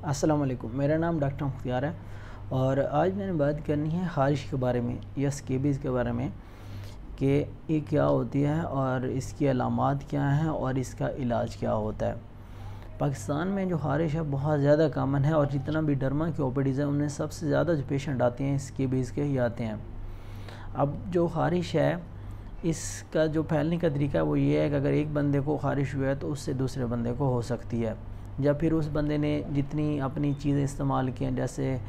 अस्सलाम वालेकुम, मेरा नाम डॉक्टर मुख्तियार है और आज मैंने बात करनी है ख़ारिश के बारे में या स्केबीज़ के बारे में कि ये क्या होती है और इसकी अलामात क्या हैं और इसका इलाज क्या होता है। पाकिस्तान में जो ख़ारिश है बहुत ज़्यादा कामन है और जितना भी डर्मा की ओपीडीज़ हैं उनमें सबसे ज़्यादा जो पेशेंट आते हैं स्केबीज़ के ही आते हैं। अब जो ख़ारिश है इसका जो फैलने का तरीका वो ये है कि अगर एक बंदे को ख़ारिश हुआ है तो उससे दूसरे बंदे को हो सकती है, या फिर उस बंदे ने जितनी अपनी चीज़ें इस्तेमाल की हैं जैसे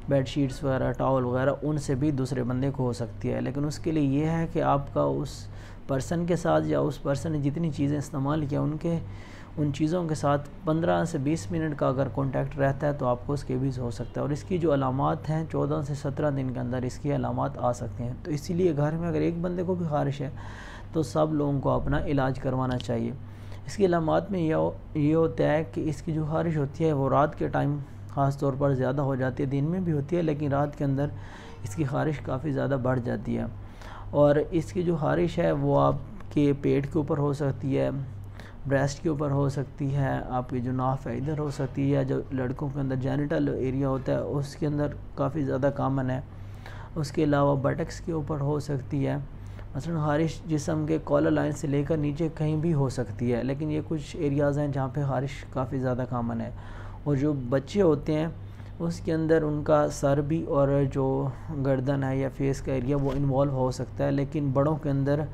बेडशीट्स वगैरह, टॉवल वगैरह, उनसे भी दूसरे बंदे को हो सकती है। लेकिन उसके लिए ये है कि आपका उस पर्सन के साथ या उस पर्सन ने जितनी चीज़ें इस्तेमाल किया उन चीज़ों के साथ 15 से 20 मिनट का अगर कांटेक्ट रहता है तो आपको स्केबीज़ हो सकता है। और इसकी जो अलामात हैं 14 से 17 दिन के अंदर इसकी अलामात आ सकती हैं। तो इसीलिए घर में अगर एक बंदे को भी ख़ारिश है तो सब लोगों को अपना इलाज करवाना चाहिए। इसकी अलामात में ये होता है कि इसकी जो ख़ारिश होती है वो रात के टाइम ख़ास तौर पर ज़्यादा हो जाती है, दिन में भी होती है लेकिन रात के अंदर इसकी ख़ारिश काफ़ी ज़्यादा बढ़ जाती है। और इसकी जो ख़ारिश है वो आपके पेट के ऊपर हो सकती है, ब्रेस्ट के ऊपर हो सकती है, आपकी जो नाफ है इधर हो सकती है, जो लड़कों के अंदर जेनिटल एरिया होता है उसके अंदर काफ़ी ज़्यादा कॉमन है। उसके अलावा बटक्स के ऊपर हो सकती है। मसलन ख़ारिश जिस्म के कॉलर लाइन से लेकर नीचे कहीं भी हो सकती है, लेकिन ये कुछ एरियाज़ हैं जहाँ पे ख़ारिश काफ़ी ज़्यादा कॉमन है। और जो बच्चे होते हैं उसके अंदर उनका सर भी और जो गर्दन है या फेस का एरिया वो इन्वॉल्व हो सकता है, लेकिन बड़ों के अंदर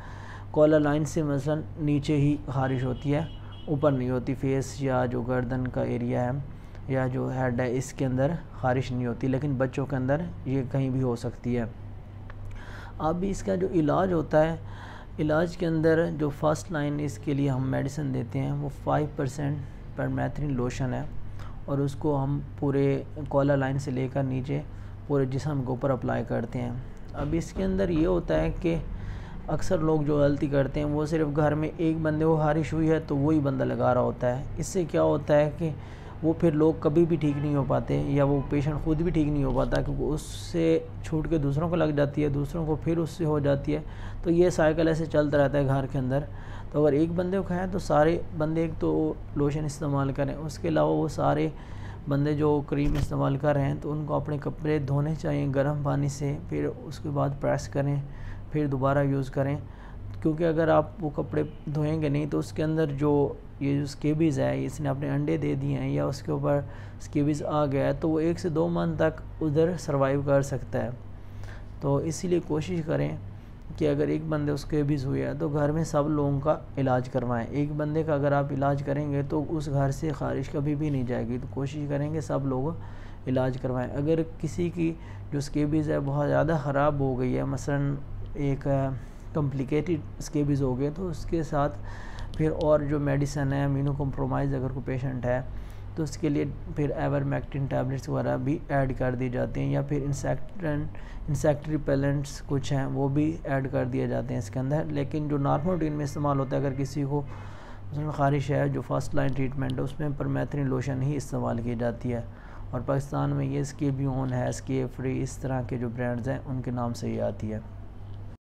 कॉलर लाइन से मसलन नीचे ही ख़ारिश होती है, ऊपर नहीं होती। फेस या जो गर्दन का एरिया है या जो हेड है इसके अंदर ख़ारिश नहीं होती, लेकिन बच्चों के अंदर ये कहीं भी हो सकती है। अब इसका जो इलाज होता है, इलाज के अंदर जो फर्स्ट लाइन इसके लिए हम मेडिसिन देते हैं वो 5% परमेथ्रिन लोशन है और उसको हम पूरे कॉलर लाइन से लेकर नीचे पूरे जिस्म के ऊपर अप्लाई करते हैं। अब इसके अंदर ये होता है कि अक्सर लोग जो गलती करते हैं वो सिर्फ घर में एक बंदे को ख़ारिश हुई है तो वही बंदा लगा रहा होता है। इससे क्या होता है कि वो फिर लोग कभी भी ठीक नहीं हो पाते या वो पेशेंट ख़ुद भी ठीक नहीं हो पाता, क्योंकि उससे छूट के दूसरों को लग जाती है, दूसरों को फिर उससे हो जाती है। तो ये साइकिल ऐसे चलता रहता है घर के अंदर। तो अगर एक बंदे को खाएँ तो सारे बंदे एक तो लोशन इस्तेमाल करें, उसके अलावा वो सारे बंदे जो क्रीम इस्तेमाल कर रहे हैं तो उनको अपने कपड़े धोने चाहिए गर्म पानी से, फिर उसके बाद प्रेस करें, फिर दोबारा यूज़ करें। क्योंकि अगर आप वो कपड़े धोएंगे नहीं तो उसके अंदर जो ये जो स्केबीज़ है इसने अपने अंडे दे दिए हैं या उसके ऊपर स्केबीज़ आ गया है तो वो 1 से 2 मंथ तक उधर सर्वाइव कर सकता है। तो इसीलिए कोशिश करें कि अगर एक बंदे को स्केबीज़ हुई है तो घर में सब लोगों का इलाज करवाएं। एक बंदे का अगर आप इलाज करेंगे तो उस घर से ख़ारिश कभी भी नहीं जाएगी। तो कोशिश करेंगे सब लोग इलाज करवाएं। अगर किसी की जो स्केबीज़ है बहुत ज़्यादा ख़राब हो गई है, मसलन एक कॉम्प्लिकेटेड स्केबीज़ हो गए, तो उसके साथ फिर और जो मेडिसन है इम्यूनो कॉम्प्रोमाइज़ अगर कोई पेशेंट है तो उसके लिए फिर एवरमेक्टिन टैबलेट्स वगैरह भी ऐड कर दी जाती हैं, या फिर इंसेक्ट रिपेलेंट्स कुछ हैं वो भी ऐड कर दिए जाते हैं इसके अंदर। लेकिन जो नॉर्मल रूटीन में इस्तेमाल होता है, अगर किसी को ख़ारिश है जो फर्स्ट लाइन ट्रीटमेंट है उसमें परमेथ्रिन लोशन ही इस्तेमाल की जाती है। और पाकिस्तान में ये स्केबियोन है, स्केब फ्री, इस तरह के जो ब्रांड्स हैं उनके नाम से ही आती है।